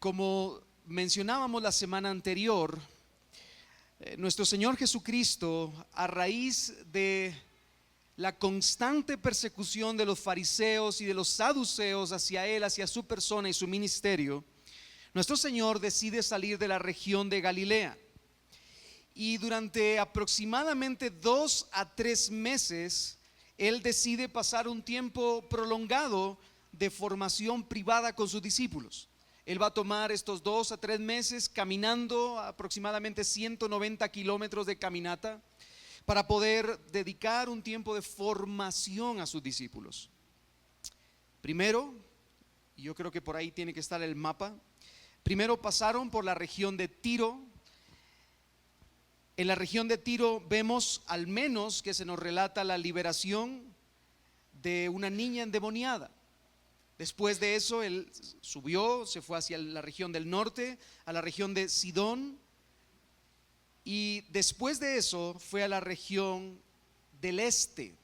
Como mencionábamos la semana anterior, nuestro Señor Jesucristo, a raíz de la constante persecución de los fariseos y de los saduceos hacia Él, hacia su persona y su ministerio, nuestro Señor decide salir de la región de Galilea. Y durante aproximadamente 2 a 3 meses, Él decide pasar un tiempo prolongado de formación privada con sus discípulos. Él va a tomar estos 2 a 3 meses caminando aproximadamente 190 kilómetros de caminata para poder dedicar un tiempo de formación a sus discípulos. Primero, y yo creo que por ahí tiene que estar el mapa, primero pasaron por la región de Tiro. En la región de Tiro vemos al menos que se nos relata la liberación de una niña endemoniada. Después de eso él subió, se fue hacia la región del norte, a la región de Sidón, y después de eso fue a la región del este,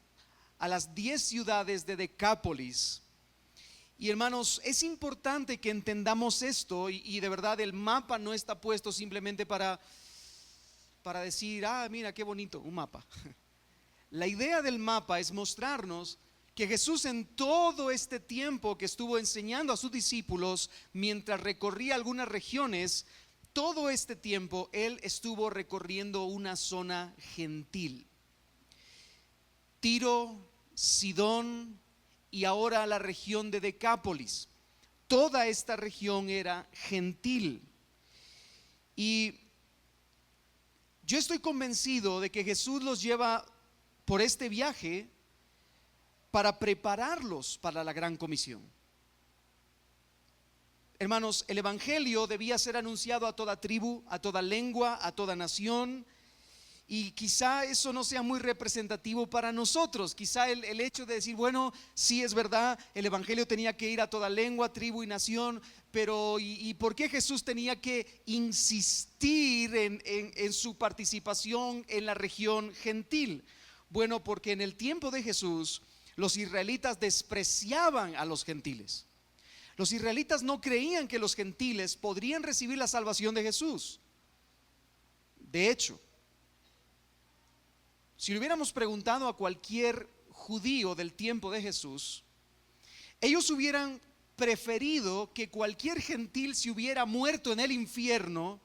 a las 10 ciudades de Decápolis. Y hermanos, es importante que entendamos esto, y de verdad el mapa no está puesto simplemente para decir, mira qué bonito, un mapa. La idea del mapa es mostrarnos que Jesús, en todo este tiempo que estuvo enseñando a sus discípulos, mientras recorría algunas regiones, todo este tiempo Él estuvo recorriendo una zona gentil. Tiro, Sidón y ahora la región de Decápolis. Toda esta región era gentil. Y yo estoy convencido de que Jesús los lleva por este viaje para prepararlos para la gran comisión. Hermanos, el evangelio debía ser anunciado a toda tribu, a toda lengua, a toda nación, y quizá eso no sea muy representativo para nosotros. Quizá el hecho de decir, bueno, sí es verdad, el evangelio tenía que ir a toda lengua, tribu y nación, pero ¿y por qué Jesús tenía que insistir en su participación en la región gentil? Bueno, porque en el tiempo de Jesús los israelitas despreciaban a los gentiles. Los israelitas no creían que los gentiles podrían recibir la salvación de Jesús. De hecho, si le hubiéramos preguntado a cualquier judío del tiempo de Jesús, ellos hubieran preferido que cualquier gentil se hubiera muerto en el infierno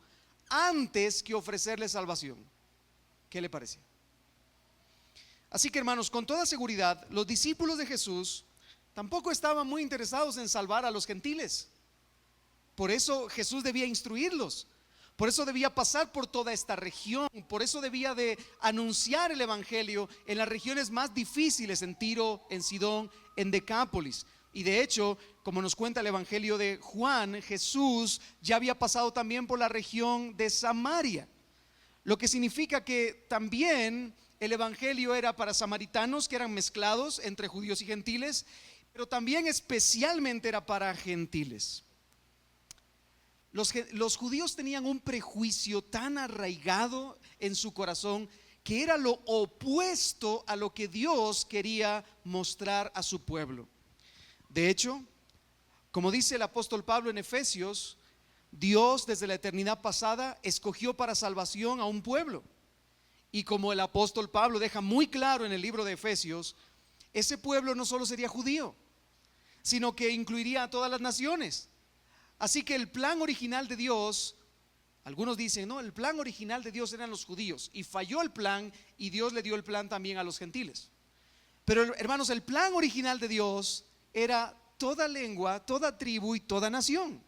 antes que ofrecerle salvación. ¿Qué le parece? Así que, hermanos, con toda seguridad, los discípulos de Jesús tampoco estaban muy interesados en salvar a los gentiles. Por eso Jesús debía instruirlos. Por eso debía pasar por toda esta región. Por eso debía de anunciar el evangelio en las regiones más difíciles, en Tiro, en Sidón, en Decápolis. Y de hecho, como nos cuenta el evangelio de Juan, Jesús ya había pasado también por la región de Samaria. Lo que significa que también el evangelio era para samaritanos, que eran mezclados entre judíos y gentiles, pero también especialmente era para gentiles. Los judíos tenían un prejuicio tan arraigado en su corazón que era lo opuesto a lo que Dios quería mostrar a su pueblo. De hecho, como dice el apóstol Pablo en Efesios, Dios desde la eternidad pasada escogió para salvación a un pueblo. Y como el apóstol Pablo deja muy claro en el libro de Efesios, ese pueblo no solo sería judío, sino que incluiría a todas las naciones. Así que el plan original de Dios, algunos dicen, no, el plan original de Dios eran los judíos, y falló el plan, y Dios le dio el plan también a los gentiles. Pero, hermanos, el plan original de Dios era toda lengua, toda tribu y toda nación.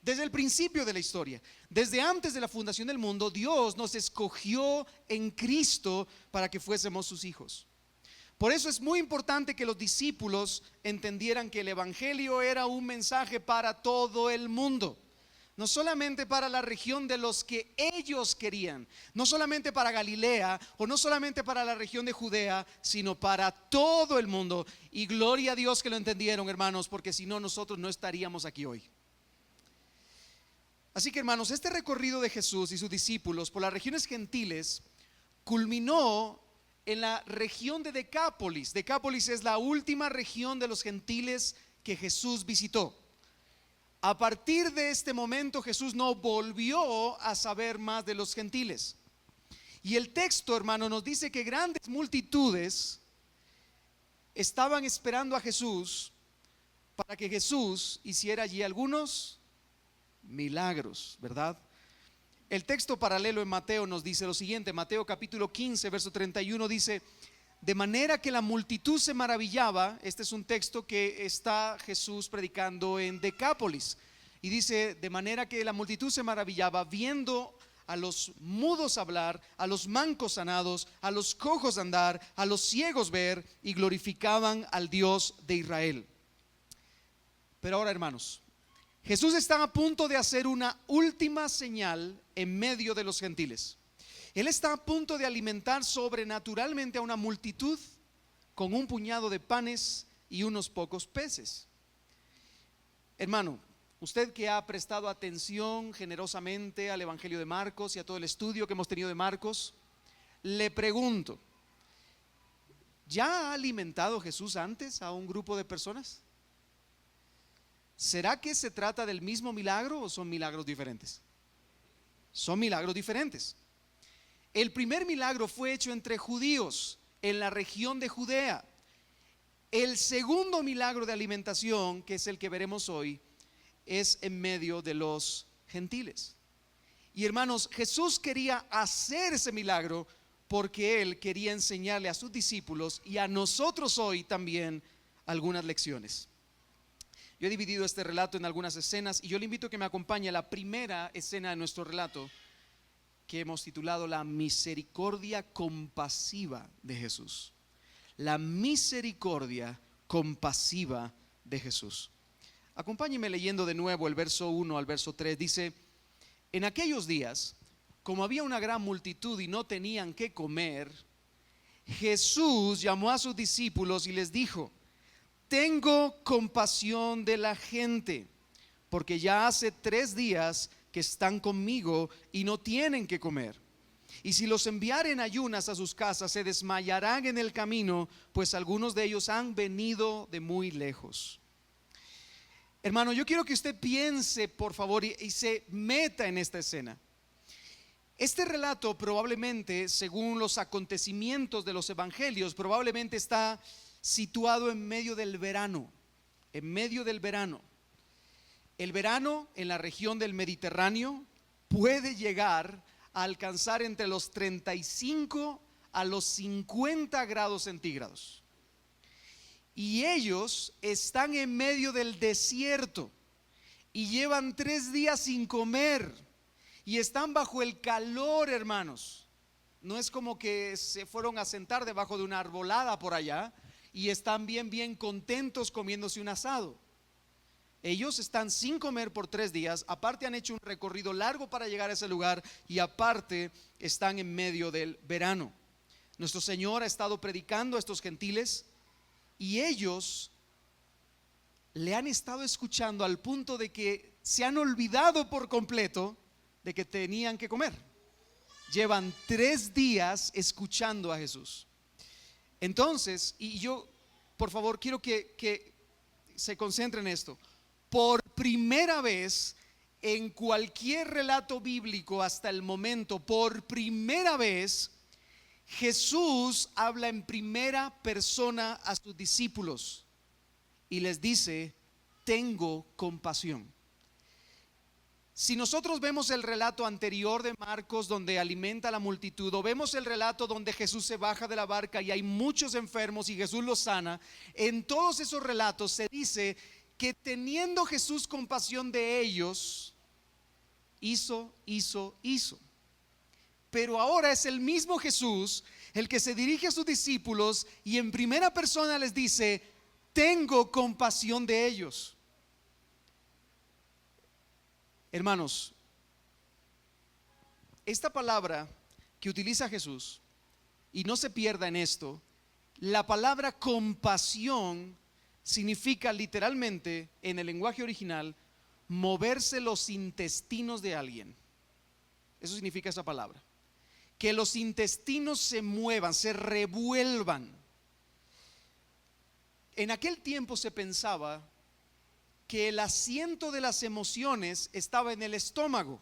Desde el principio de la historia, desde antes de la fundación del mundo, Dios nos escogió en Cristo para que fuésemos sus hijos. Por eso es muy importante que los discípulos entendieran que el evangelio era un mensaje para todo el mundo. No solamente para la región de los que ellos querían, no solamente para Galilea o no solamente para la región de Judea, sino para todo el mundo. Y gloria a Dios que lo entendieron, hermanos, porque si no, nosotros no estaríamos aquí hoy. Así que, hermanos, este recorrido de Jesús y sus discípulos por las regiones gentiles culminó en la región de Decápolis. Decápolis es la última región de los gentiles que Jesús visitó. A partir de este momento Jesús no volvió a saber más de los gentiles. Y el texto, hermano, nos dice que grandes multitudes estaban esperando a Jesús para que Jesús hiciera allí algunos milagros, ¿verdad? El texto paralelo en Mateo nos dice lo siguiente. Mateo capítulo 15, verso 31 dice: de manera que la multitud se maravillaba. Este es un texto que está Jesús predicando en Decápolis. Y dice: de manera que la multitud se maravillaba viendo a los mudos hablar, a los mancos sanados, a los cojos andar, a los ciegos ver, y glorificaban al Dios de Israel. Pero ahora, hermanos, Jesús está a punto de hacer una última señal en medio de los gentiles. Él está a punto de alimentar sobrenaturalmente a una multitud con un puñado de panes y unos pocos peces. Hermano, usted que ha prestado atención generosamente al Evangelio de Marcos y a todo el estudio que hemos tenido de Marcos, le pregunto, ¿ya ha alimentado Jesús antes a un grupo de personas? ¿Será que se trata del mismo milagro o son milagros diferentes? Son milagros diferentes. El primer milagro fue hecho entre judíos en la región de Judea. El segundo milagro de alimentación, que es el que veremos hoy, es en medio de los gentiles. Y hermanos, Jesús quería hacer ese milagro porque Él quería enseñarle a sus discípulos y a nosotros hoy también algunas lecciones. Yo he dividido este relato en algunas escenas y yo le invito a que me acompañe a la primera escena de nuestro relato, que hemos titulado La misericordia compasiva de Jesús. La misericordia compasiva de Jesús. Acompáñeme leyendo de nuevo el verso 1 al verso 3. Dice: en aquellos días, como había una gran multitud y no tenían qué comer, Jesús llamó a sus discípulos y les dijo: tengo compasión de la gente, porque ya hace 3 días que están conmigo y no tienen que comer. Y si los enviaren ayunas a sus casas, se desmayarán en el camino, pues algunos de ellos han venido de muy lejos. Hermano, yo quiero que usted piense, por favor, y se meta en esta escena. Este relato probablemente, según los acontecimientos de los evangelios, probablemente está situado en medio del verano. En medio del verano. El verano en la región del Mediterráneo puede llegar a alcanzar entre los 35 a los 50 grados centígrados. Y ellos están en medio del desierto y llevan 3 días sin comer y están bajo el calor, hermanos. No es como que se fueron a sentar debajo de una arbolada por allá y están bien contentos comiéndose un asado. Ellos están sin comer por 3 días, aparte han hecho un recorrido largo para llegar a ese lugar y aparte están en medio del verano. Nuestro Señor ha estado predicando a estos gentiles y ellos le han estado escuchando al punto de que se han olvidado por completo de que tenían que comer. Llevan 3 días escuchando a Jesús. Entonces, y yo por favor quiero que se concentren en esto. Por primera vez en cualquier relato bíblico hasta el momento, por primera vez Jesús habla en primera persona a sus discípulos y les dice: tengo compasión. Si nosotros vemos el relato anterior de Marcos donde alimenta a la multitud, o vemos el relato donde Jesús se baja de la barca y hay muchos enfermos y Jesús los sana, en todos esos relatos se dice que teniendo Jesús compasión de ellos, hizo. Pero ahora es el mismo Jesús el que se dirige a sus discípulos y en primera persona les dice: tengo compasión de ellos. Hermanos, esta palabra que utiliza Jesús, y no se pierda en esto, la palabra compasión significa literalmente en el lenguaje original moverse los intestinos de alguien. Eso significa esa palabra. Que los intestinos se muevan, se revuelvan. En aquel tiempo se pensaba que el asiento de las emociones estaba en el estómago,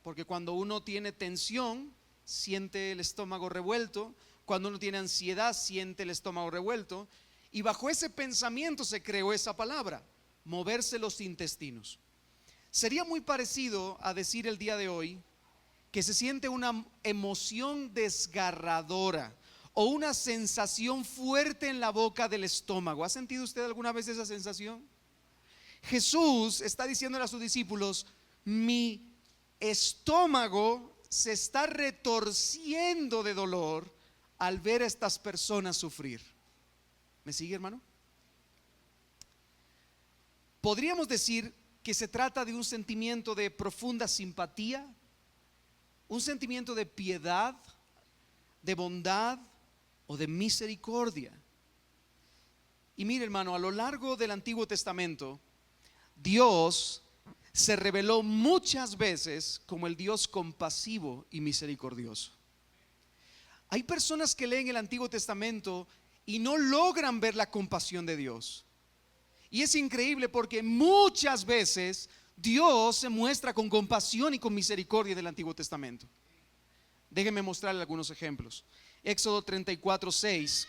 porque cuando uno tiene tensión, siente el estómago revuelto. Cuando uno tiene ansiedad, siente el estómago revuelto. Y bajo ese pensamiento se creó esa palabra, moverse los intestinos. Sería muy parecido a decir el día de hoy que se siente una emoción desgarradora o una sensación fuerte en la boca del estómago. ¿Ha sentido usted alguna vez esa sensación? Jesús está diciéndole a sus discípulos: mi estómago se está retorciendo de dolor al ver a estas personas sufrir. ¿Me sigue, hermano? Podríamos decir que se trata de un sentimiento de profunda simpatía, un sentimiento de piedad, de bondad o de misericordia. Y mire, hermano, a lo largo del Antiguo Testamento, Dios se reveló muchas veces como el Dios compasivo y misericordioso. Hay personas que leen el Antiguo Testamento y no logran ver la compasión de Dios. Y es increíble porque muchas veces Dios se muestra con compasión y con misericordia en el Antiguo Testamento. Déjenme mostrarle algunos ejemplos. Éxodo 34:6.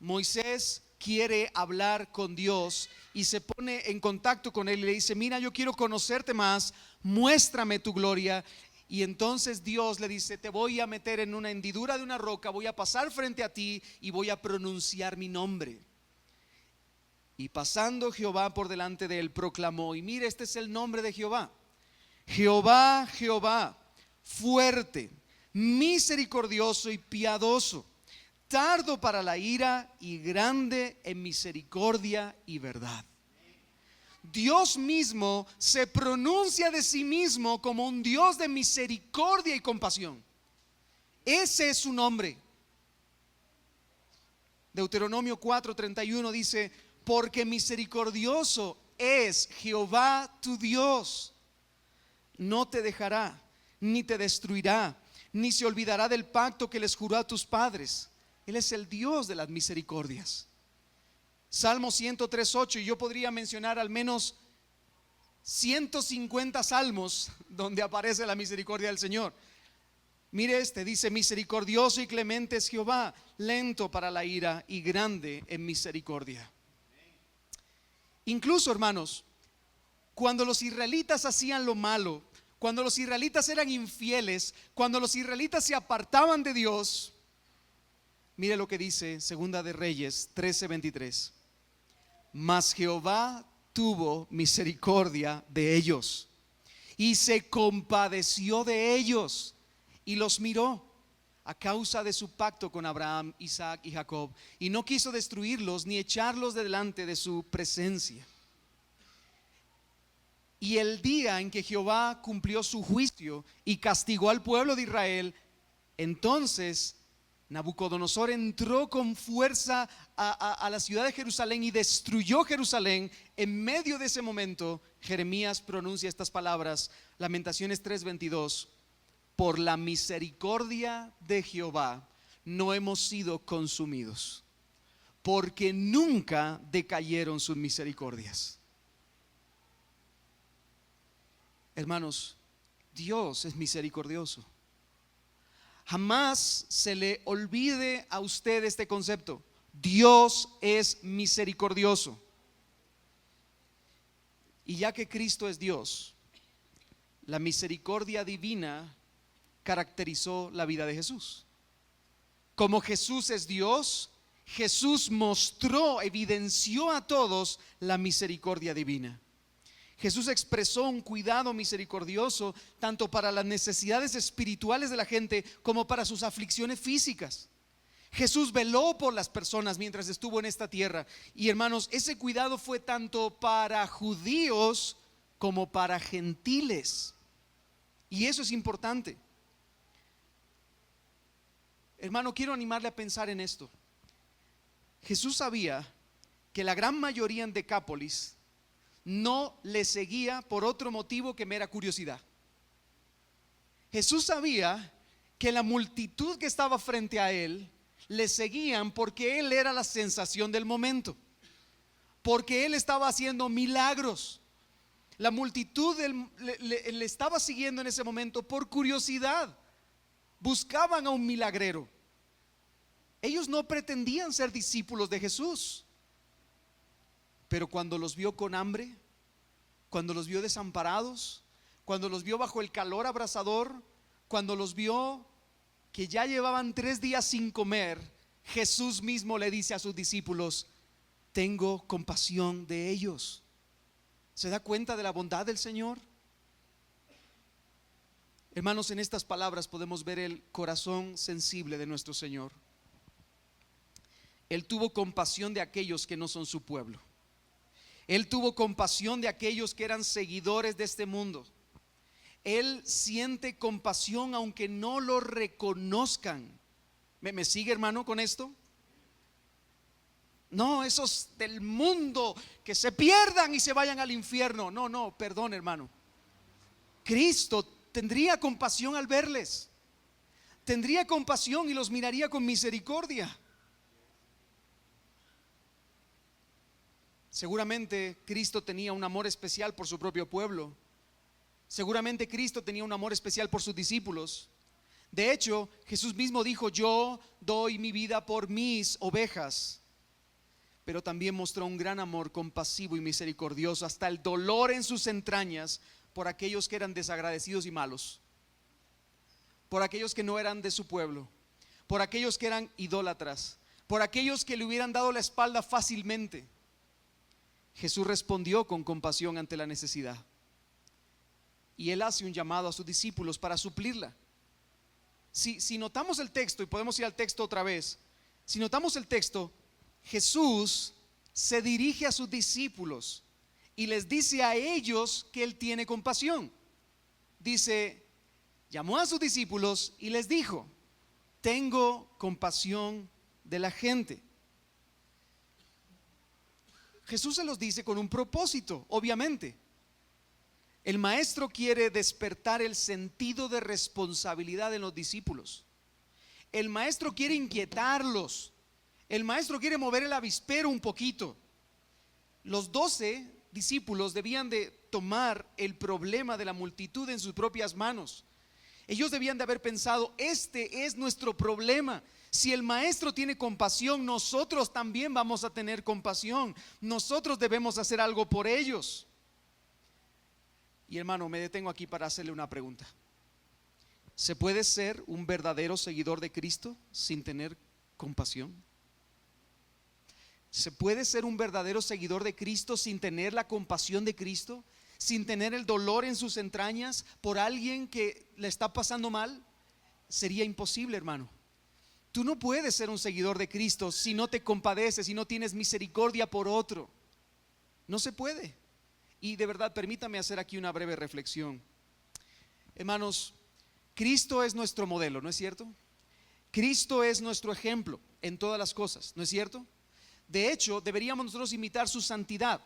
Moisés quiere hablar con Dios y se pone en contacto con él y le dice: mira, yo quiero conocerte más, muéstrame tu gloria. Y entonces Dios le dice: te voy a meter en una hendidura de una roca, voy a pasar frente a ti y voy a pronunciar mi nombre. Y pasando Jehová por delante de él, proclamó, y mire, este es el nombre de Jehová: Jehová, Jehová, fuerte, misericordioso y piadoso, tardo para la ira y grande en misericordia y verdad. Dios mismo se pronuncia de sí mismo como un Dios de misericordia y compasión. Ese es su nombre. Deuteronomio 4:31 dice: porque misericordioso es Jehová tu Dios, no te dejará, ni te destruirá, ni se olvidará del pacto que les juró a tus padres. Él es el Dios de las misericordias. Salmo 103:8, y yo podría mencionar al menos 150 salmos donde aparece la misericordia del Señor. Mire este, dice: misericordioso y clemente es Jehová, lento para la ira y grande en misericordia. Incluso, hermanos, cuando los israelitas hacían lo malo, cuando los israelitas eran infieles, cuando los israelitas se apartaban de Dios, mire lo que dice Segunda de Reyes 13:23. Mas Jehová tuvo misericordia de ellos y se compadeció de ellos y los miró a causa de su pacto con Abraham, Isaac y Jacob, y no quiso destruirlos ni echarlos delante de su presencia. Y el día en que Jehová cumplió su juicio y castigó al pueblo de Israel, entonces Nabucodonosor entró con fuerza a la ciudad de Jerusalén y destruyó Jerusalén. En medio de ese momento, Jeremías pronuncia estas palabras, Lamentaciones 3:22: por la misericordia de Jehová no hemos sido consumidos, porque nunca decayeron sus misericordias. Hermanos, Dios es misericordioso. Jamás se le olvide a usted este concepto: Dios es misericordioso. Y ya que Cristo es Dios, la misericordia divina caracterizó la vida de Jesús. Como Jesús es Dios, Jesús mostró, evidenció a todos la misericordia divina. Jesús expresó un cuidado misericordioso tanto para las necesidades espirituales de la gente como para sus aflicciones físicas. Jesús veló por las personas mientras estuvo en esta tierra. Y hermanos, ese cuidado fue tanto para judíos como para gentiles. Y eso es importante. Hermano, quiero animarle a pensar en esto. Jesús sabía que la gran mayoría en Decápolis no le seguía por otro motivo que mera curiosidad. Jesús sabía que la multitud que estaba frente a él le seguían porque él era la sensación del momento. porque él estaba haciendo milagros. La multitud le estaba siguiendo en ese momento por curiosidad. Buscaban a un milagrero. Ellos no pretendían ser discípulos de Jesús, pero cuando los vio con hambre, cuando los vio desamparados, cuando los vio bajo el calor abrasador, cuando los vio que ya llevaban 3 días sin comer, Jesús mismo le dice a sus discípulos: tengo compasión de ellos. ¿Se da cuenta de la bondad del Señor? Hermanos, en estas palabras podemos ver el corazón sensible de nuestro Señor. Él tuvo compasión de aquellos que no son su pueblo. Él tuvo compasión de aquellos que eran seguidores de este mundo. Él siente compasión aunque no lo reconozcan. ¿Me sigue, hermano, con esto? No, esos del mundo que se pierdan y se vayan al infierno. No, perdón, hermano. Cristo tendría compasión al verles. Tendría compasión y los miraría con misericordia. Seguramente Cristo tenía un amor especial por su propio pueblo. Seguramente Cristo tenía un amor especial por sus discípulos. De hecho, Jesús mismo dijo: yo doy mi vida por mis ovejas. Pero también mostró un gran amor compasivo y misericordioso, hasta el dolor en sus entrañas, por aquellos que eran desagradecidos y malos, por aquellos que no eran de su pueblo, por aquellos que eran idólatras, por aquellos que le hubieran dado la espalda fácilmente. Jesús respondió con compasión ante la necesidad, y Él hace un llamado a sus discípulos para suplirla. Si notamos el texto, y podemos ir al texto otra vez, si notamos el texto, Jesús se dirige a sus discípulos y les dice a ellos que Él tiene compasión. Dice, llamó a sus discípulos y les dijo: tengo compasión de la gente. Jesús se los dice con un propósito, obviamente. El maestro quiere despertar el sentido de responsabilidad en los discípulos. El maestro quiere inquietarlos. El maestro quiere mover el avispero un poquito. Los 12 discípulos debían de tomar el problema de la multitud en sus propias manos. Ellos debían de haber pensado: este es nuestro problema. Si el maestro tiene compasión, nosotros también vamos a tener compasión. Nosotros debemos hacer algo por ellos. Y hermano, me detengo aquí para hacerle una pregunta. ¿Se puede ser un verdadero seguidor de Cristo sin tener compasión? ¿Se puede ser un verdadero seguidor de Cristo sin tener la compasión de Cristo? ¿Sin tener el dolor en sus entrañas por alguien que le está pasando mal? Sería imposible, hermano. Tú no puedes ser un seguidor de Cristo si no te compadeces, si no tienes misericordia por otro. No se puede. Y de verdad, permítame hacer aquí una breve reflexión. Hermanos, Cristo es nuestro modelo, ¿no es cierto? Cristo es nuestro ejemplo en todas las cosas, ¿no es cierto? De hecho, deberíamos nosotros imitar su santidad.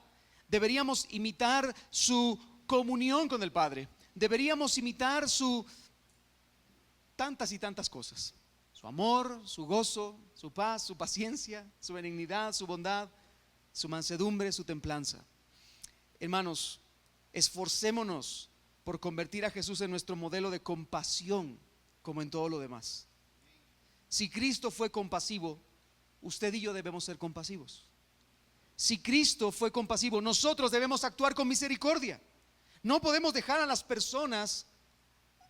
Deberíamos imitar su comunión con el Padre. Deberíamos imitar su tantas y tantas cosas. Su amor, su gozo, su paz, su paciencia, su benignidad, su bondad, su mansedumbre, su templanza. Hermanos, esforcémonos por convertir a Jesús en nuestro modelo de compasión, como en todo lo demás. Si Cristo fue compasivo, usted y yo debemos ser compasivos. Si Cristo fue compasivo, nosotros debemos actuar con misericordia. No podemos dejar a las personas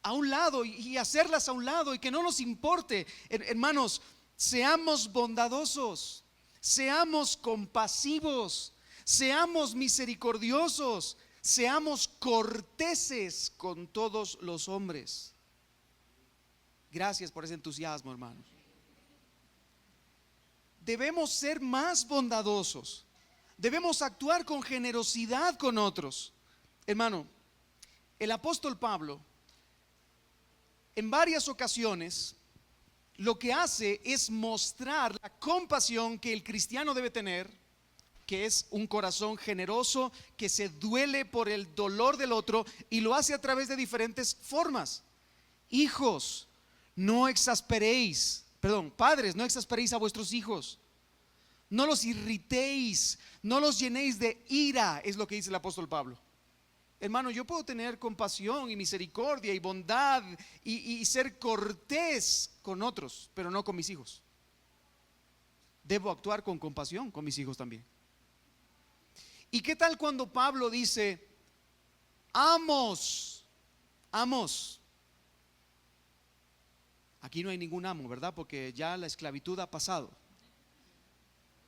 a un lado y hacerlas a un lado y que no nos importe. Hermanos, seamos bondadosos, seamos compasivos, seamos misericordiosos, seamos corteses con todos los hombres. Gracias por ese entusiasmo, hermanos. Debemos ser más bondadosos, debemos actuar con generosidad con otros. Hermano, el apóstol Pablo en varias ocasiones lo que hace es mostrar la compasión que el cristiano debe tener, que es un corazón generoso que se duele por el dolor del otro, y lo hace a través de diferentes formas. Hijos, no exasperéis, padres, no exasperéis a vuestros hijos, No los irritéis, no los llenéis de ira, es lo que dice el apóstol Pablo. Hermano, yo puedo tener compasión y misericordia y bondad y ser cortés con otros, pero no con mis hijos. Debo actuar con compasión con mis hijos también. ¿Y qué tal cuando Pablo dice, amos? Aquí no hay ningún amo, ¿verdad? Porque ya la esclavitud ha pasado.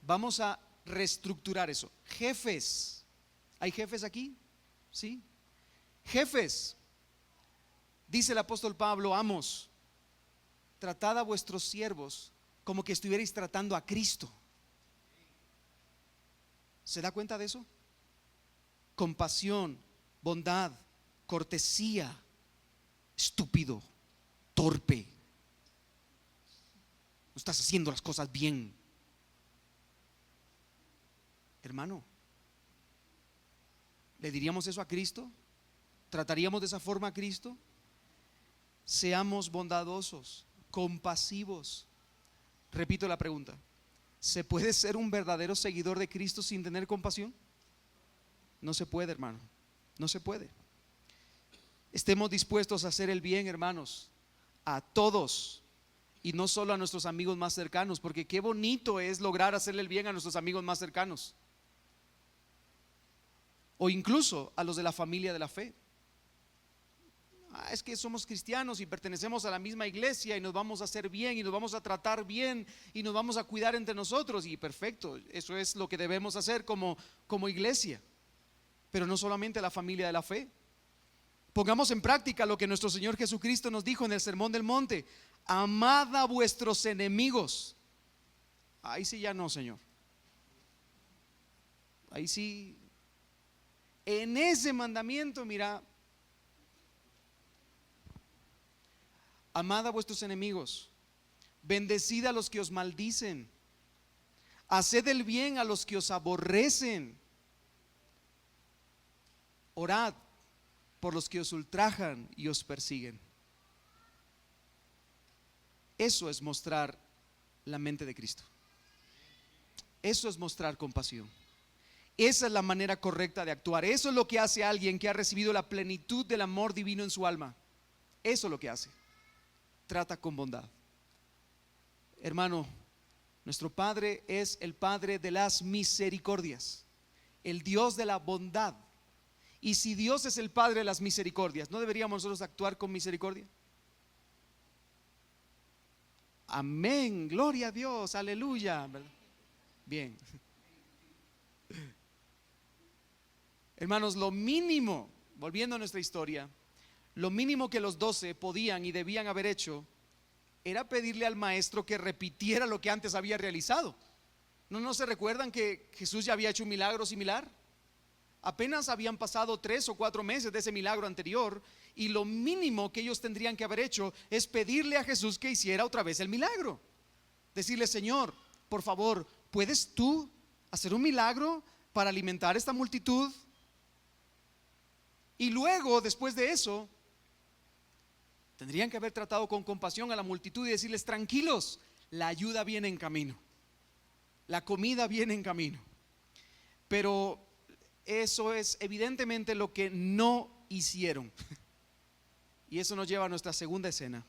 Vamos a reestructurar eso. Jefes, ¿hay jefes aquí? Sí. Jefes, dice el apóstol Pablo, amos, tratad a vuestros siervos como que estuvierais tratando a Cristo. ¿Se da cuenta de eso? Compasión, bondad, cortesía. Estúpido, torpe, no estás haciendo las cosas bien. Hermano, ¿le diríamos eso a Cristo? ¿Trataríamos de esa forma a Cristo? Seamos bondadosos, compasivos. Repito la pregunta: ¿se puede ser un verdadero seguidor de Cristo sin tener compasión? No se puede, hermano, no se puede. Estemos dispuestos a hacer el bien, hermanos, a todos, y no solo a nuestros amigos más cercanos, porque qué bonito es lograr hacerle el bien a nuestros amigos más cercanos, o incluso a los de la familia de la fe. Es que somos cristianos y pertenecemos a la misma iglesia y nos vamos a hacer bien y nos vamos a tratar bien y nos vamos a cuidar entre nosotros, y perfecto, eso es lo que debemos hacer como iglesia. Pero no solamente a la familia de la fe. Pongamos en práctica lo que nuestro Señor Jesucristo nos dijo en el Sermón del Monte: amad a vuestros enemigos. Ahí sí ya no, Señor. Ahí sí, en ese mandamiento, mira, amad a vuestros enemigos, bendecid a los que os maldicen, haced el bien a los que os aborrecen, orad por los que os ultrajan y os persiguen. Eso es mostrar la mente de Cristo. Eso es mostrar compasión. Esa es la manera correcta de actuar. Eso es lo que hace alguien que ha recibido la plenitud del amor divino en su alma. Eso es lo que hace. Trata con bondad. Hermano, nuestro Padre es el Padre de las misericordias, el Dios de la bondad. Y si Dios es el Padre de las misericordias, ¿no deberíamos nosotros actuar con misericordia? Amén, gloria a Dios, aleluya. Bien. Hermanos, lo mínimo, volviendo a nuestra historia, lo mínimo que los 12 podían y debían haber hecho era pedirle al maestro que repitiera lo que antes había realizado. ¿No se recuerdan que Jesús ya había hecho un milagro similar? Apenas habían pasado 3 o 4 meses de ese milagro anterior, y lo mínimo que ellos tendrían que haber hecho es pedirle a Jesús que hiciera otra vez el milagro. Decirle: Señor, por favor, ¿puedes tú hacer un milagro para alimentar esta multitud? Y luego, después de eso, tendrían que haber tratado con compasión a la multitud y decirles: tranquilos, la ayuda viene en camino, la comida viene en camino. Pero eso es evidentemente lo que no hicieron. Y eso nos lleva a nuestra segunda escena: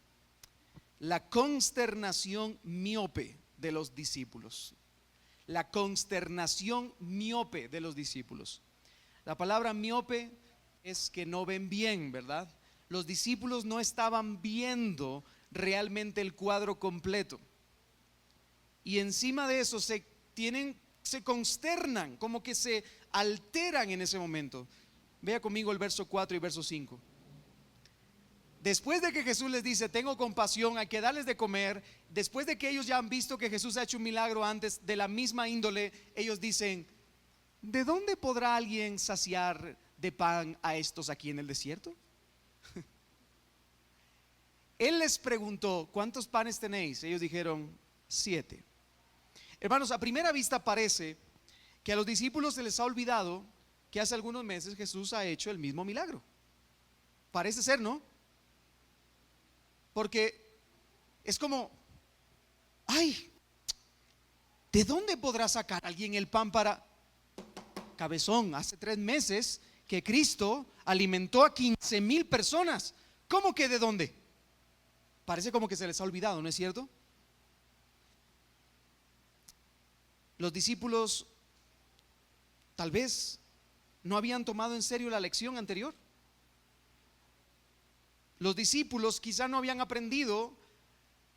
la consternación miope de los discípulos. La consternación miope de los discípulos. La palabra miope es que no ven bien, ¿verdad? Los discípulos no estaban viendo realmente el cuadro completo, y encima de eso se consternan, como que se alteran en ese momento. Vea conmigo el verso 4 y verso 5. Después de que Jesús les dice: tengo compasión, hay que darles de comer. Después de que ellos ya han visto que Jesús ha hecho un milagro antes de la misma índole, ellos dicen: ¿de dónde podrá alguien saciar de pan a estos aquí en el desierto? Él les preguntó: ¿cuántos panes tenéis? Ellos dijeron: 7. Hermanos, a primera vista parece que a los discípulos se les ha olvidado que hace algunos meses Jesús ha hecho el mismo milagro. Parece ser, ¿no? Porque es como: ay, ¿De dónde podrá sacar alguien el pan para... Cabezón, hace 3 meses que Cristo alimentó a 15,000 personas. ¿Cómo que de dónde? Parece como que se les ha olvidado, ¿no es cierto? Los discípulos tal vez no habían tomado en serio la lección anterior. Los discípulos quizá no habían aprendido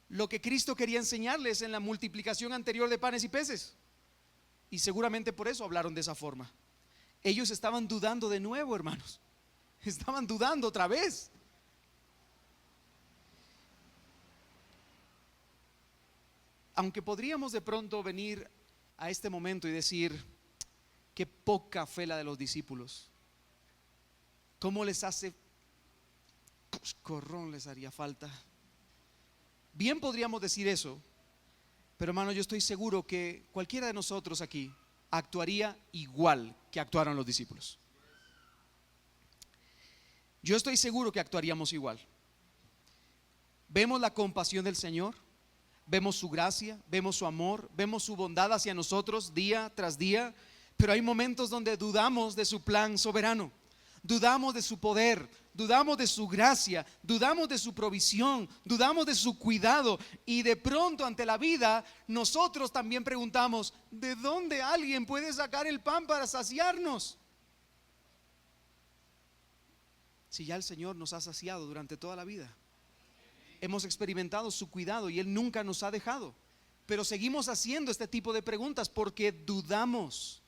lo que Cristo quería enseñarles en la multiplicación anterior de panes y peces. Y seguramente por eso hablaron de esa forma. Ellos estaban dudando de nuevo, hermanos. Estaban dudando otra vez. Aunque podríamos de pronto venir a este momento y decir, qué poca fe la de los discípulos. ¿Cómo les hace? Corrón les haría falta. Bien podríamos decir eso, pero hermano, yo estoy seguro que cualquiera de nosotros aquí actuaría igual que actuaron los discípulos. Yo estoy seguro que actuaríamos igual. Vemos la compasión del Señor, vemos su gracia, vemos su amor, vemos su bondad hacia nosotros día tras día, pero hay momentos donde dudamos de su plan soberano, dudamos de su poder, dudamos de su gracia, dudamos de su provisión, dudamos de su cuidado, y de pronto ante la vida nosotros también preguntamos, ¿de dónde alguien puede sacar el pan para saciarnos? Si ya el Señor nos ha saciado durante toda la vida, hemos experimentado su cuidado y Él nunca nos ha dejado, pero seguimos haciendo este tipo de preguntas porque dudamos.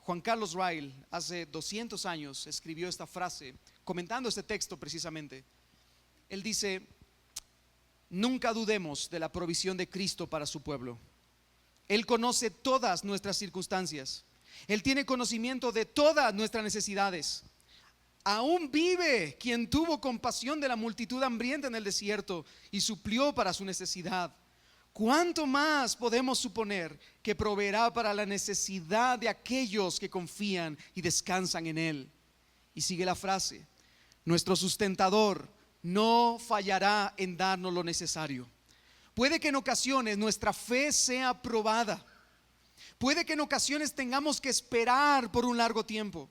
Juan Carlos Ryle hace 200 años escribió esta frase comentando este texto precisamente. Él dice: nunca dudemos de la provisión de Cristo para su pueblo. Él conoce todas nuestras circunstancias, Él tiene conocimiento de todas nuestras necesidades. Aún vive quien tuvo compasión de la multitud hambrienta en el desierto y suplió para su necesidad. ¿Cuánto más podemos suponer que proveerá para la necesidad de aquellos que confían y descansan en Él? Y sigue la frase: nuestro sustentador no fallará en darnos lo necesario. Puede que en ocasiones nuestra fe sea probada, puede que en ocasiones tengamos que esperar por un largo tiempo,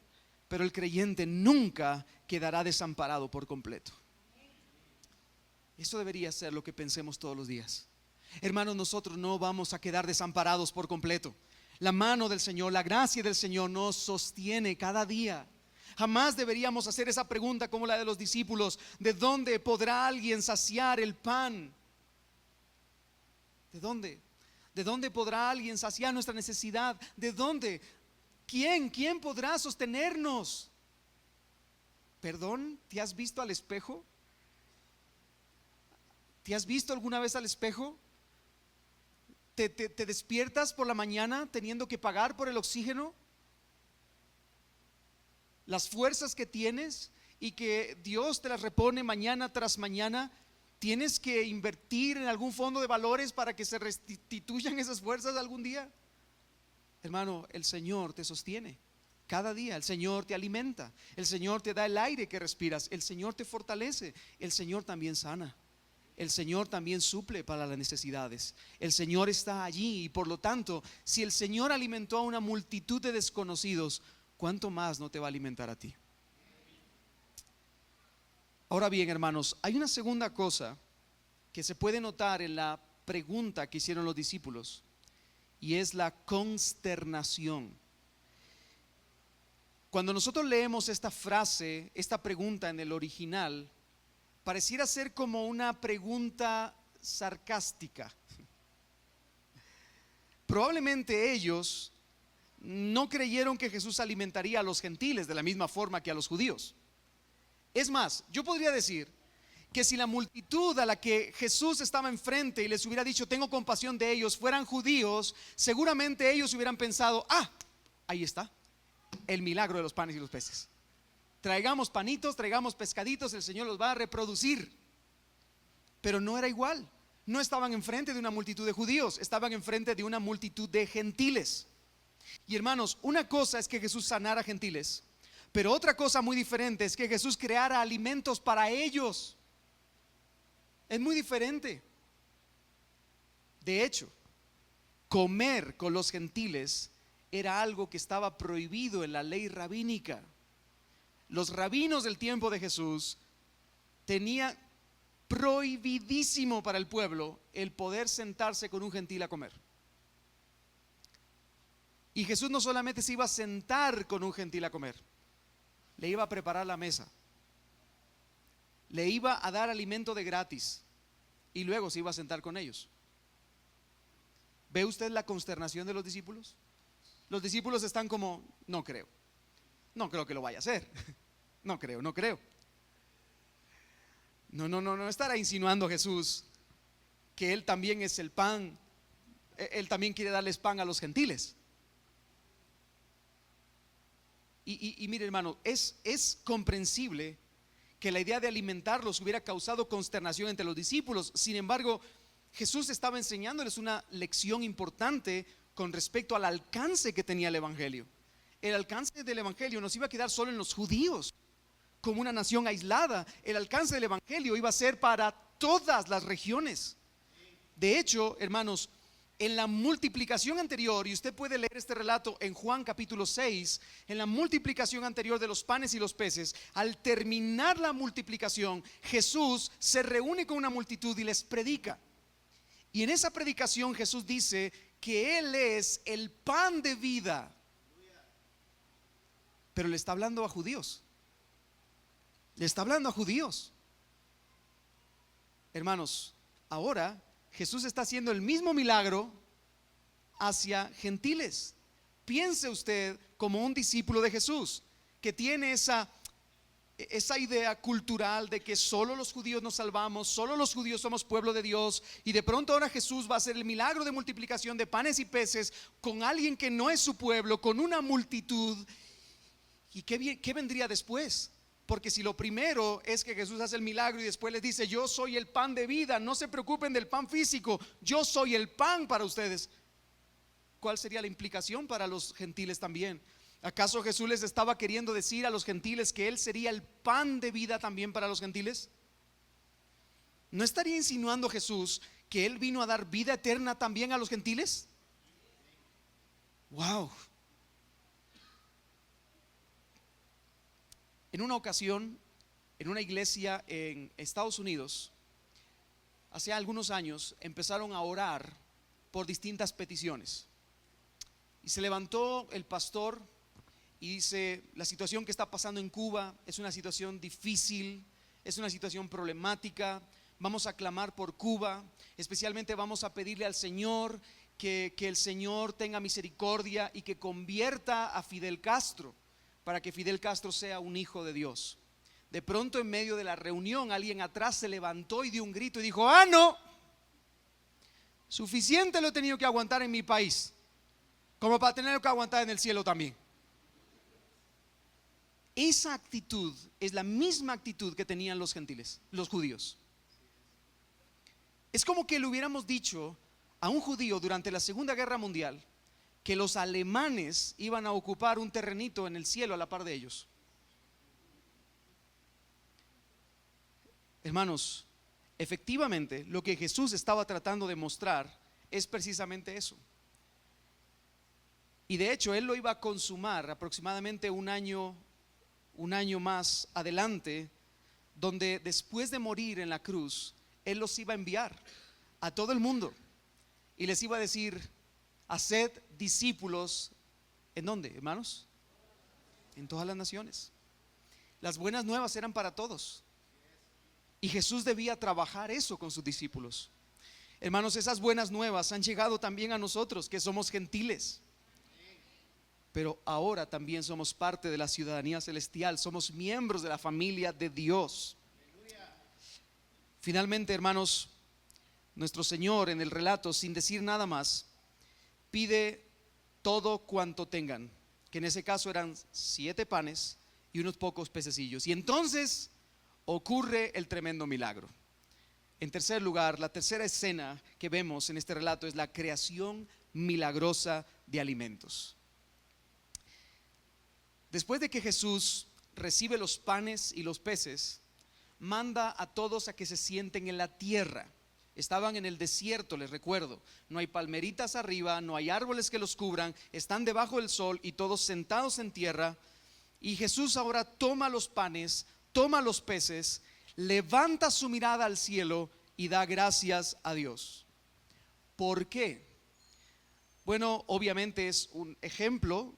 pero el creyente nunca quedará desamparado por completo. Eso debería ser lo que pensemos todos los días. Hermanos, nosotros no vamos a quedar desamparados por completo. La mano del Señor, la gracia del Señor nos sostiene cada día. Jamás deberíamos hacer esa pregunta como la de los discípulos: ¿de dónde podrá alguien saciar el pan? ¿De dónde? ¿De dónde podrá alguien saciar nuestra necesidad? ¿De dónde? ¿Quién podrá sostenernos? ¿Perdón? ¿Te has visto al espejo? ¿Te has visto alguna vez al espejo? ¿Te despiertas por la mañana teniendo que pagar por el oxígeno? Las fuerzas que tienes y que Dios te las repone mañana tras mañana, ¿tienes que invertir en algún fondo de valores para que se restituyan esas fuerzas algún día? Hermano, el Señor te sostiene cada día, el Señor te alimenta, el Señor te da el aire que respiras, el Señor te fortalece, el Señor también sana, el Señor también suple para las necesidades. El Señor está allí y por lo tanto, si el Señor alimentó a una multitud de desconocidos, ¿cuánto más no te va a alimentar a ti? Ahora bien, hermanos, hay una segunda cosa que se puede notar en la pregunta que hicieron los discípulos, y es la consternación. Cuando nosotros leemos esta frase, esta pregunta en el original, pareciera ser como una pregunta sarcástica. Probablemente ellos no creyeron que Jesús alimentaría a los gentiles de la misma forma que a los judíos. Es más, yo podría decir que si la multitud a la que Jesús estaba enfrente y les hubiera dicho tengo compasión de ellos, fueran judíos, seguramente ellos hubieran pensado: ahí está el milagro de los panes y los peces. Traigamos panitos, traigamos pescaditos, el Señor los va a reproducir. Pero no era igual. No estaban enfrente de una multitud de judíos, estaban enfrente de una multitud de gentiles. Y hermanos, una cosa es que Jesús sanara gentiles, pero otra cosa muy diferente es que Jesús creara alimentos para ellos. Es muy diferente. De hecho, comer con los gentiles era algo que estaba prohibido en la ley rabínica. Los rabinos del tiempo de Jesús tenían prohibidísimo para el pueblo el poder sentarse con un gentil a comer. Y Jesús no solamente se iba a sentar con un gentil a comer, le iba a preparar la mesa, le iba a dar alimento de gratis y luego se iba a sentar con ellos. ¿Ve usted la consternación de los discípulos? Los discípulos están como, no creo que lo vaya a hacer. No creo. No estará insinuando Jesús que Él también es el pan, Él también quiere darles pan a los gentiles. Y mire, hermano, es comprensible que la idea de alimentarlos hubiera causado consternación entre los discípulos. Sin embargo, Jesús estaba enseñándoles una lección importante con respecto al alcance que tenía el evangelio. El alcance del evangelio no se iba a quedar solo en los judíos como una nación aislada. El alcance del evangelio iba a ser para todas las regiones. De hecho, hermanos, en la multiplicación anterior, y usted puede leer este relato en Juan capítulo 6, en la multiplicación anterior de los panes y los peces, al terminar la multiplicación, Jesús se reúne con una multitud y les predica. Y en esa predicación Jesús dice que Él es el pan de vida. Pero le está hablando a judíos. Le está hablando a judíos. Hermanos, ahora Jesús está haciendo el mismo milagro hacia gentiles. Piense usted como un discípulo de Jesús que tiene esa idea cultural de que solo los judíos nos salvamos, solo los judíos somos pueblo de Dios, y de pronto ahora Jesús va a hacer el milagro de multiplicación de panes y peces con alguien que no es su pueblo, con una multitud. ¿Y qué vendría después? Porque si lo primero es que Jesús hace el milagro y después les dice, yo soy el pan de vida, no se preocupen del pan físico, yo soy el pan para ustedes, ¿cuál sería la implicación para los gentiles también? ¿Acaso Jesús les estaba queriendo decir a los gentiles que Él sería el pan de vida también para los gentiles? ¿No estaría insinuando Jesús que Él vino a dar vida eterna también a los gentiles? Wow. En una ocasión, en una iglesia en Estados Unidos, hace algunos años, empezaron a orar por distintas peticiones. Y se levantó el pastor y dice, la situación que está pasando en Cuba es una situación difícil, es una situación problemática. Vamos a clamar por Cuba, especialmente vamos a pedirle al Señor que el Señor tenga misericordia y que convierta a Fidel Castro, para que Fidel Castro sea un hijo de Dios. De pronto, en medio de la reunión, alguien atrás se levantó y dio un grito y dijo, no, suficiente lo he tenido que aguantar en mi país como para tener que aguantar en el cielo también. Esa actitud es la misma actitud que tenían los gentiles, los judíos. Es como que le hubiéramos dicho a un judío durante la Segunda Guerra Mundial que los alemanes iban a ocupar un terrenito en el cielo a la par de ellos. Hermanos, efectivamente lo que Jesús estaba tratando de mostrar es precisamente eso. Y de hecho Él lo iba a consumar aproximadamente un año más adelante, donde después de morir en la cruz, Él los iba a enviar a todo el mundo y les iba a decir, haced discípulos. ¿En dónde, hermanos? En todas las naciones. Las buenas nuevas eran para todos. Y Jesús debía trabajar eso con sus discípulos. Hermanos, esas buenas nuevas han llegado también a nosotros, que somos gentiles. Pero ahora también somos parte de la ciudadanía celestial. Somos miembros de la familia de Dios. Finalmente, hermanos, nuestro Señor en el relato, sin decir nada más, pide todo cuanto tengan, que en ese caso eran 7 panes y unos pocos pececillos. Y entonces ocurre el tremendo milagro. En tercer lugar, la tercera escena que vemos en este relato es la creación milagrosa de alimentos. Después de que Jesús recibe los panes y los peces, manda a todos a que se sienten en la tierra. Estaban en el desierto, les recuerdo. No hay palmeritas arriba, no hay árboles que los cubran, están debajo del sol y todos sentados en tierra. Y Jesús ahora toma los panes, toma los peces, levanta su mirada al cielo y da gracias a Dios. ¿Por qué? Bueno, obviamente es un ejemplo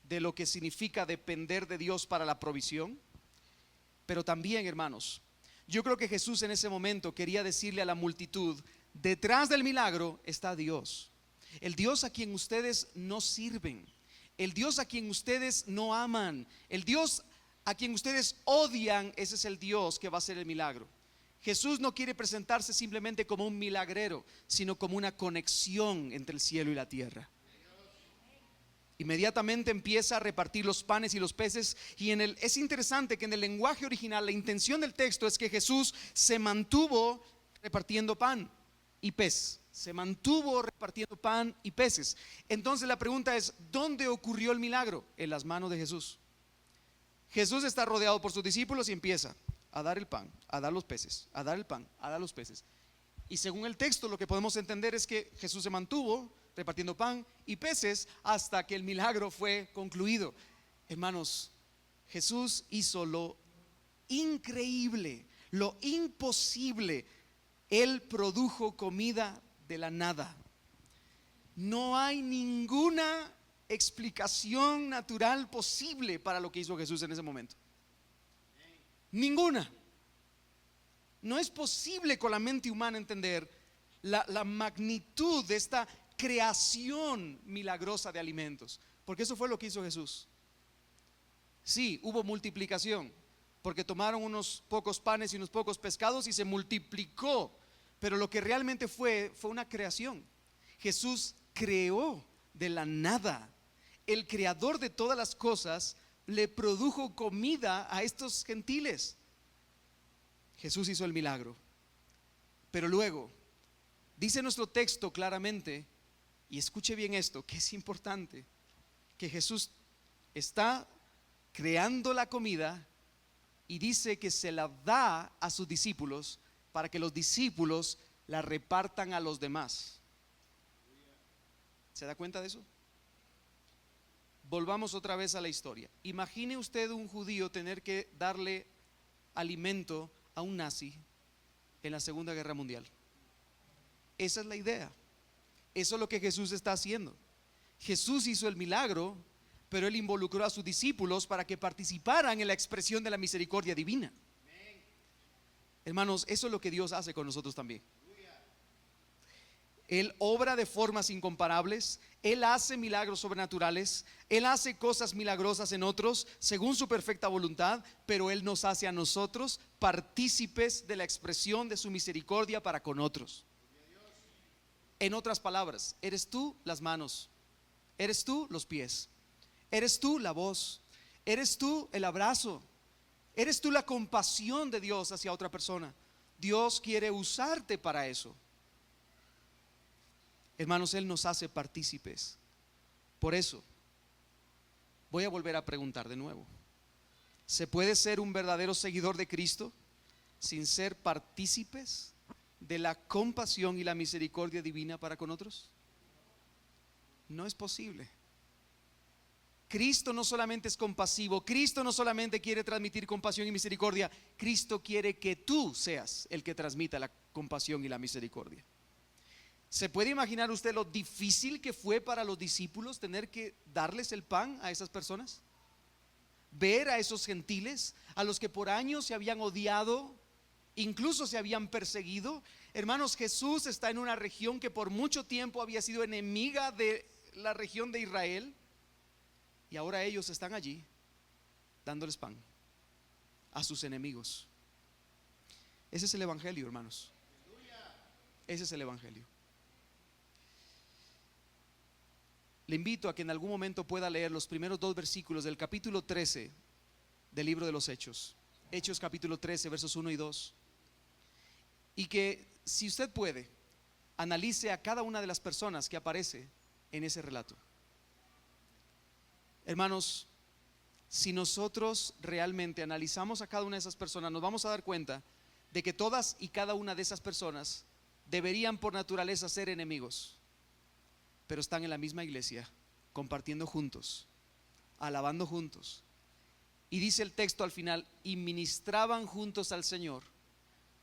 de lo que significa depender de Dios para la provisión. Pero también, hermanos, yo creo que Jesús en ese momento quería decirle a la multitud: detrás del milagro está Dios. El Dios a quien ustedes no sirven, el Dios a quien ustedes no aman, el Dios a quien ustedes odian, ese es el Dios que va a hacer el milagro. Jesús no quiere presentarse simplemente como un milagrero, sino como una conexión entre el cielo y la tierra. Inmediatamente empieza a repartir los panes y los peces, y es interesante que en el lenguaje original la intención del texto es que Jesús se mantuvo repartiendo pan y pez. Se mantuvo repartiendo pan y peces. Entonces la pregunta es: ¿dónde ocurrió el milagro? En las manos de Jesús. Jesús está rodeado por sus discípulos y empieza a dar el pan, a dar los peces, a dar el pan, a dar los peces. Y según el texto, lo que podemos entender es que Jesús se mantuvo repartiendo pan y peces hasta que el milagro fue concluido. Hermanos, Jesús hizo lo increíble, lo imposible. Él produjo comida de la nada. No hay ninguna explicación natural posible para lo que hizo Jesús en ese momento. Ninguna. No es posible con la mente humana entender la magnitud de esta creación milagrosa de alimentos, porque eso fue lo que hizo Jesús. Sí, hubo multiplicación, porque tomaron unos pocos panes y unos pocos pescados y se multiplicó, pero lo que realmente fue una creación. Jesús creó de la nada. El creador de todas las cosas le produjo comida a estos gentiles. Jesús hizo el milagro, pero luego dice nuestro texto claramente, y escuche bien esto, que es importante, que Jesús está creando la comida y dice que se la da a sus discípulos para que los discípulos la repartan a los demás. ¿Se da cuenta de eso? Volvamos otra vez a la historia. Imagine usted un judío tener que darle alimento a un nazi en la Segunda Guerra Mundial. Esa es la idea. Eso es lo que Jesús está haciendo. Jesús hizo el milagro, pero Él involucró a sus discípulos para que participaran en la expresión de la misericordia divina. Hermanos, eso es lo que Dios hace con nosotros también. Él obra de formas incomparables. Él hace milagros sobrenaturales. Él hace cosas milagrosas en otros según su perfecta voluntad, pero Él nos hace a nosotros partícipes de la expresión de su misericordia para con otros. En otras palabras, eres tú las manos, eres tú los pies, eres tú la voz, eres tú el abrazo, eres tú la compasión de Dios hacia otra persona. Dios quiere usarte para eso. Hermanos, Él nos hace partícipes. Por eso voy a volver a preguntar de nuevo: ¿se puede ser un verdadero seguidor de Cristo sin ser partícipes de la compasión y la misericordia divina para con otros? No es posible. Cristo no solamente es compasivo, Cristo no solamente quiere transmitir compasión y misericordia, Cristo quiere que tú seas el que transmita la compasión y la misericordia. ¿Se puede imaginar usted lo difícil que fue para los discípulos tener que darles el pan a esas personas? Ver a esos gentiles, a los que por años se habían odiado, incluso se habían perseguido. Hermanos, Jesús está en una región que por mucho tiempo había sido enemiga de la región de Israel, y ahora ellos están allí dándoles pan a sus enemigos. Ese es el evangelio, hermanos. Ese es el evangelio. Le invito a que en algún momento pueda leer los primeros 2 versículos del capítulo 13 del libro de los Hechos. Hechos capítulo 13, versos 1 y 2. Y que, si usted puede, analice a cada una de las personas que aparece en ese relato. Hermanos, si nosotros realmente analizamos a cada una de esas personas, nos vamos a dar cuenta de que todas y cada una de esas personas deberían por naturaleza ser enemigos, pero están en la misma iglesia, compartiendo juntos, alabando juntos. Y dice el texto al final, y ministraban juntos al Señor,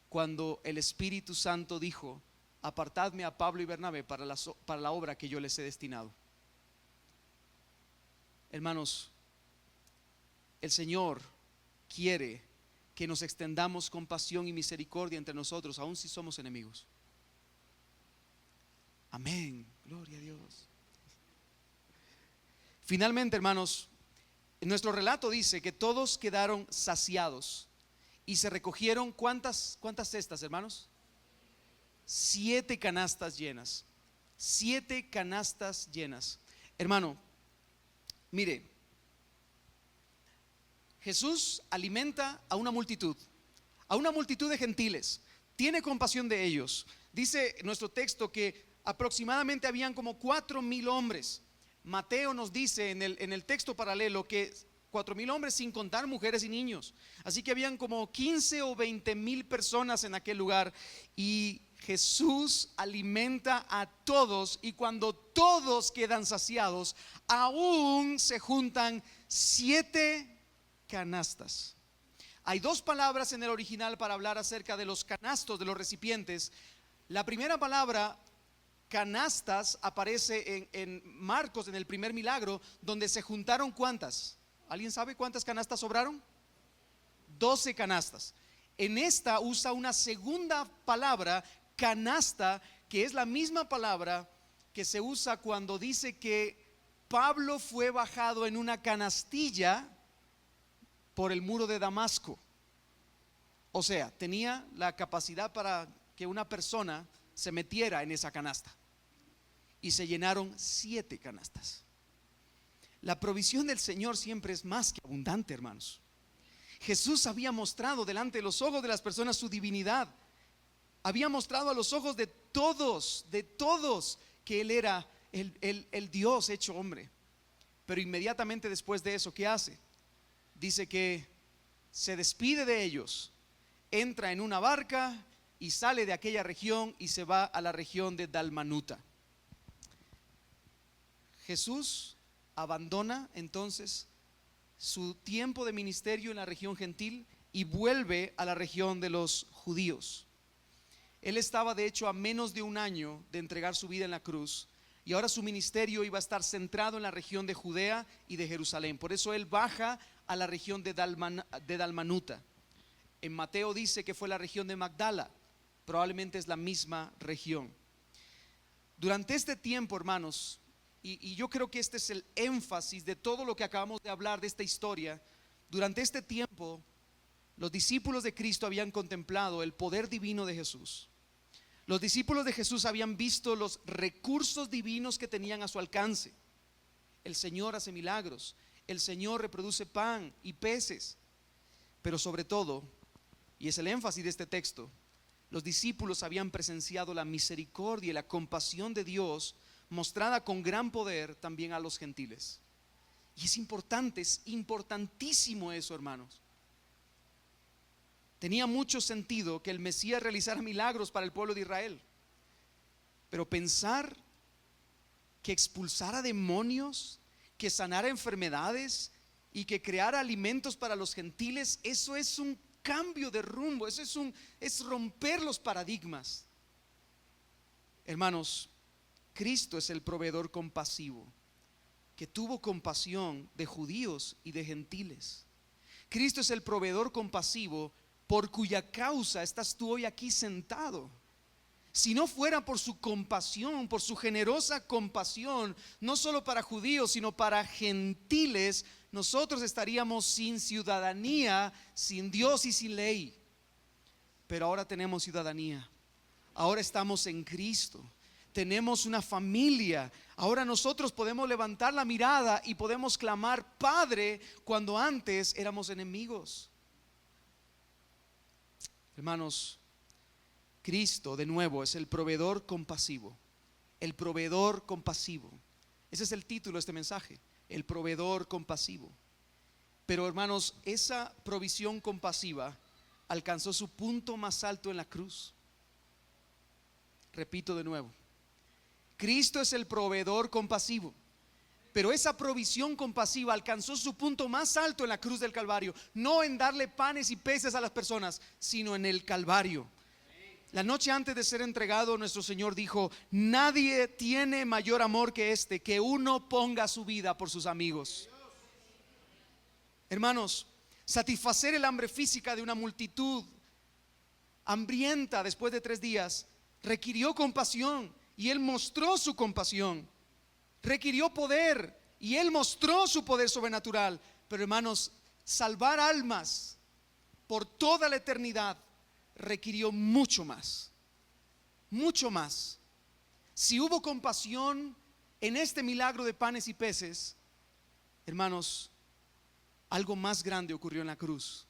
cuando el Espíritu Santo dijo: apartadme a Pablo y Bernabé para la obra que yo les he destinado. Hermanos, el Señor quiere que nos extendamos compasión y misericordia entre nosotros, aun si somos enemigos. Amén, gloria a Dios. Finalmente, hermanos, nuestro relato dice que todos quedaron saciados y se recogieron ¿cuántas cestas, hermanos? 7 canastas llenas. 7 canastas llenas. Hermano, mire, Jesús alimenta a una multitud de gentiles, tiene compasión de ellos. Dice nuestro texto que aproximadamente habían como 4,000 hombres. Mateo nos dice en el texto paralelo que 4,000 hombres sin contar mujeres y niños. Así que habían como 15 o 20,000 personas en aquel lugar. Y Jesús alimenta a todos, y cuando todos quedan saciados, aún se juntan 7 canastas. Hay 2 palabras en el original para hablar acerca de los canastos, de los recipientes. La primera palabra, canastas, aparece en Marcos, en el primer milagro, donde se juntaron ¿cuántas? ¿Alguien sabe cuántas canastas sobraron? 12 canastas. En esta usa una segunda palabra, canasta, que es la misma palabra que se usa cuando dice que Pablo fue bajado en una canastilla por el muro de Damasco. O sea, tenía la capacidad para que una persona se metiera en esa canasta. Y se llenaron 7 canastas. La provisión del Señor siempre es más que abundante, hermanos. Jesús había mostrado delante de los ojos de las personas su divinidad. Había mostrado a los ojos de todos, que Él era el Dios hecho hombre. Pero inmediatamente después de eso, ¿qué hace? Dice que se despide de ellos, entra en una barca y sale de aquella región y se va a la región de Dalmanuta. Jesús abandona entonces su tiempo de ministerio en la región gentil y vuelve a la región de los judíos. Él estaba de hecho a menos de un año de entregar su vida en la cruz, y ahora su ministerio iba a estar centrado en la región de Judea y de Jerusalén. Por eso él baja a la región de Dalmanuta. En Mateo dice que fue la región de Magdala, probablemente es la misma región. Durante este tiempo, hermanos, y yo creo que este es el énfasis de todo lo que acabamos de hablar de esta historia. Durante este tiempo, los discípulos de Cristo habían contemplado el poder divino de Jesús. Los discípulos de Jesús habían visto los recursos divinos que tenían a su alcance. El Señor hace milagros, el Señor reproduce pan y peces. Pero sobre todo, y es el énfasis de este texto, los discípulos habían presenciado la misericordia y la compasión de Dios mostrada con gran poder también a los gentiles. Y es importante, es importantísimo eso, hermanos. Tenía mucho sentido que el Mesías realizara milagros para el pueblo de Israel, pero pensar que expulsara demonios, que sanara enfermedades y que creara alimentos para los gentiles, eso es un cambio de rumbo, eso es romper los paradigmas. Hermanos, Cristo es el proveedor compasivo que tuvo compasión de judíos y de gentiles. Cristo es el proveedor compasivo por cuya causa estás tú hoy aquí sentado. Si no fuera por su compasión, por su generosa compasión, no solo para judíos, sino para gentiles, nosotros estaríamos sin ciudadanía, sin Dios y sin ley. Pero ahora tenemos ciudadanía, ahora estamos en Cristo, tenemos una familia. Ahora nosotros podemos levantar la mirada y podemos clamar Padre cuando antes éramos enemigos. Hermanos, Cristo de nuevo es el proveedor compasivo. El proveedor compasivo. Ese es el título de este mensaje, el proveedor compasivo. Pero hermanos, esa provisión compasiva alcanzó su punto más alto en la cruz. Repito de nuevo, Cristo es el proveedor compasivo. Pero esa provisión compasiva alcanzó su punto más alto en la cruz del Calvario, no en darle panes y peces a las personas, sino en el Calvario. La noche antes de ser entregado, nuestro Señor dijo: nadie tiene mayor amor que este, que uno ponga su vida por sus amigos. Hermanos, satisfacer el hambre física de una multitud hambrienta después de 3 días requirió compasión, y Él mostró su compasión. Requirió poder, y Él mostró su poder sobrenatural. Pero hermanos, salvar almas por toda la eternidad requirió mucho más. Mucho más. Si hubo compasión en este milagro de panes y peces, hermanos, algo más grande ocurrió en la cruz.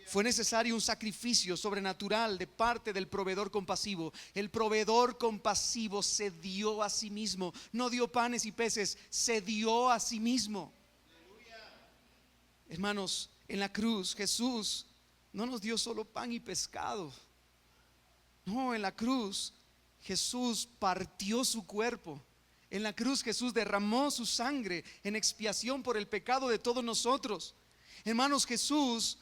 Fue necesario un sacrificio sobrenatural de parte del proveedor compasivo. El proveedor compasivo se dio a sí mismo. No dio panes y peces, se dio a sí mismo. Hermanos, en la cruz Jesús no nos dio solo pan y pescado. No, en la cruz Jesús partió su cuerpo. En la cruz Jesús derramó su sangre en expiación por el pecado de todos nosotros. Hermanos, Jesús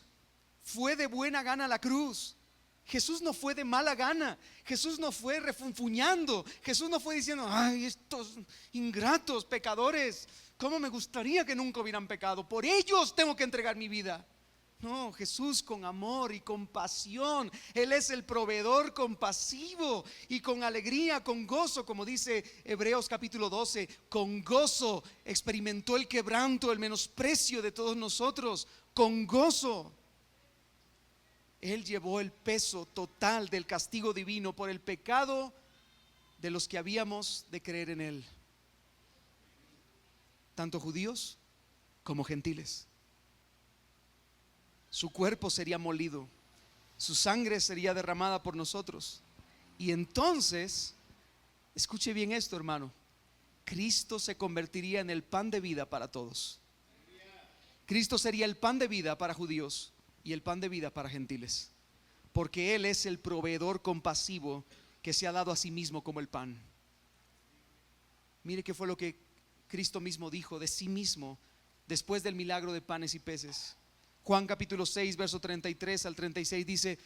fue de buena gana a la cruz. Jesús no fue de mala gana. Jesús no fue refunfuñando. Jesús no fue diciendo: ay, estos ingratos pecadores, cómo me gustaría que nunca hubieran pecado, por ellos tengo que entregar mi vida. No, Jesús con amor y compasión. Él es el proveedor compasivo, y con alegría, con gozo, como dice Hebreos capítulo 12, con gozo experimentó el quebranto, el menosprecio de todos nosotros. Con gozo Él llevó el peso total del castigo divino por el pecado de los que habíamos de creer en Él, tanto judíos como gentiles. Su cuerpo sería molido, su sangre sería derramada por nosotros. Y entonces, escuche bien esto, hermano, Cristo se convertiría en el pan de vida para todos. Cristo sería el pan de vida para judíos y el pan de vida para gentiles, porque Él es el proveedor compasivo que se ha dado a sí mismo como el pan. Mire qué fue lo que Cristo mismo dijo de sí mismo después del milagro de panes y peces. Juan capítulo 6, verso 33 al 36 dice: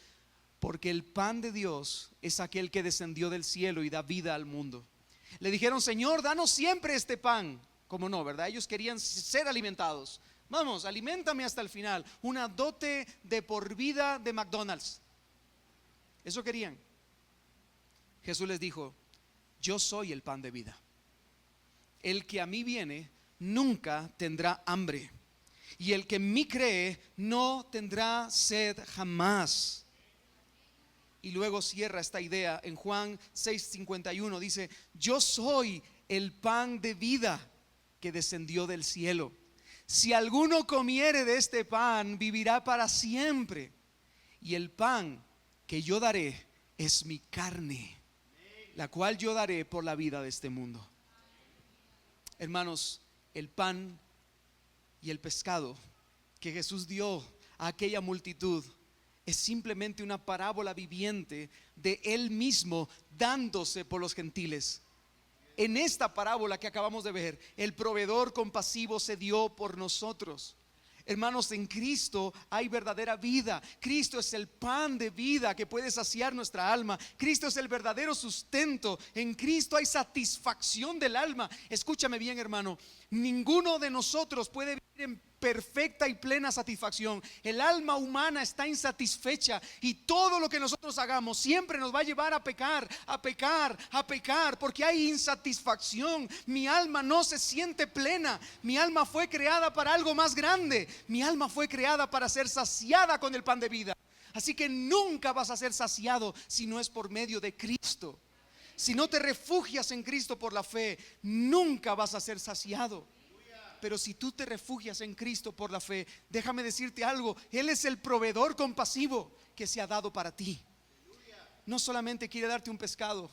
porque el pan de Dios es aquel que descendió del cielo y da vida al mundo. Le dijeron: Señor, danos siempre este pan. ¿Cómo no, verdad? Ellos querían ser alimentados. Vamos, aliméntame hasta el final. Una dote de por vida de McDonald's. Eso querían. Jesús les dijo: yo soy el pan de vida. El que a mí viene nunca tendrá hambre, y el que en mí cree no tendrá sed jamás. Y luego cierra esta idea en Juan 6:51. Dice: yo soy el pan de vida que descendió del cielo. Si alguno comiere de este pan, vivirá para siempre. Y el pan que yo daré es mi carne, la cual yo daré por la vida de este mundo. Hermanos, el pan y el pescado que Jesús dio a aquella multitud es simplemente una parábola viviente de Él mismo dándose por los gentiles. En esta parábola que acabamos de ver, el proveedor compasivo se dio por nosotros. Hermanos, en Cristo hay verdadera vida. Cristo es el pan de vida que puede saciar nuestra alma. Cristo es el verdadero sustento. En Cristo hay satisfacción del alma. Escúchame bien, hermano, ninguno de nosotros puede vivir en perfecta y plena satisfacción. El alma humana está insatisfecha, y todo lo que nosotros hagamos siempre nos va a llevar a pecar, a pecar, a pecar, porque hay insatisfacción. Mi alma no se siente plena. Mi alma fue creada para algo más grande. Mi alma fue creada para ser saciada con el pan de vida. Así que nunca vas a ser saciado si no es por medio de Cristo. Si no te refugias en Cristo por la fe, nunca vas a ser saciado. Pero si tú te refugias en Cristo por la fe, déjame decirte algo: Él es el proveedor compasivo que se ha dado para ti. No solamente quiere darte un pescado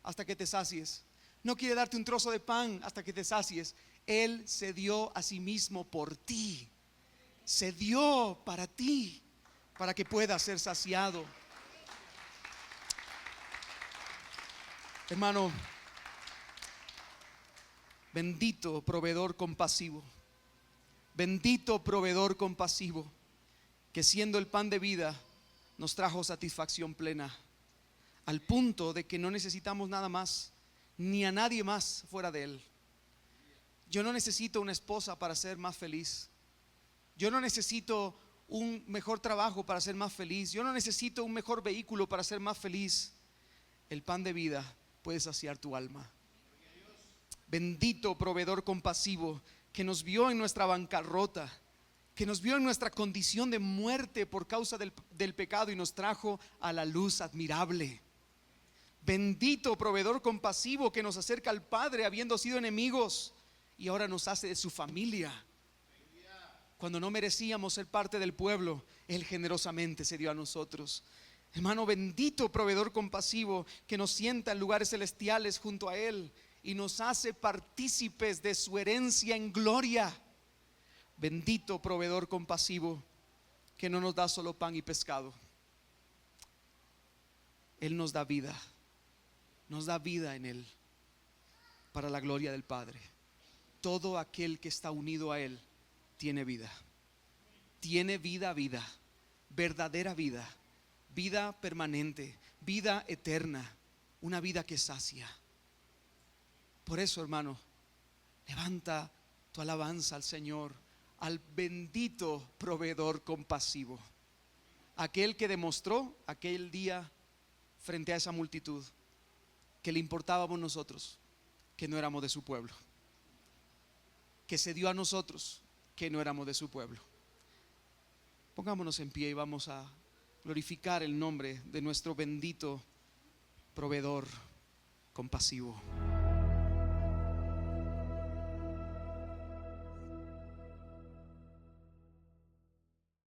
hasta que te sacies, no quiere darte un trozo de pan hasta que te sacies. Él se dio a sí mismo por ti. Se dio para ti, para que puedas ser saciado. Hermano, bendito proveedor compasivo, bendito proveedor compasivo, que siendo el pan de vida nos trajo satisfacción plena, al punto de que no necesitamos nada más, ni a nadie más fuera de Él. Yo no necesito una esposa para ser más feliz. Yo no necesito un mejor trabajo para ser más feliz. Yo no necesito un mejor vehículo para ser más feliz. El pan de vida puede saciar tu alma. Bendito proveedor compasivo, que nos vio en nuestra bancarrota, que nos vio en nuestra condición de muerte por causa del pecado y nos trajo a la luz admirable. Bendito proveedor compasivo, que nos acerca al Padre habiendo sido enemigos y ahora nos hace de su familia. Cuando no merecíamos ser parte del pueblo, Él generosamente se dio a nosotros. Hermano, bendito proveedor compasivo, que nos sienta en lugares celestiales junto a Él y nos hace partícipes de su herencia en gloria. Bendito proveedor compasivo, que no nos da solo pan y pescado. Él nos da vida en Él, para la gloria del Padre. Todo aquel que está unido a Él tiene vida. Tiene vida, verdadera vida, vida permanente, vida eterna, una vida que sacia. Por eso, hermano, levanta tu alabanza al Señor, al bendito proveedor compasivo, aquel que demostró aquel día frente a esa multitud que le importábamos nosotros, que no éramos de su pueblo, que se dio a nosotros, que no éramos de su pueblo. Pongámonos en pie y vamos a glorificar el nombre de nuestro bendito proveedor compasivo.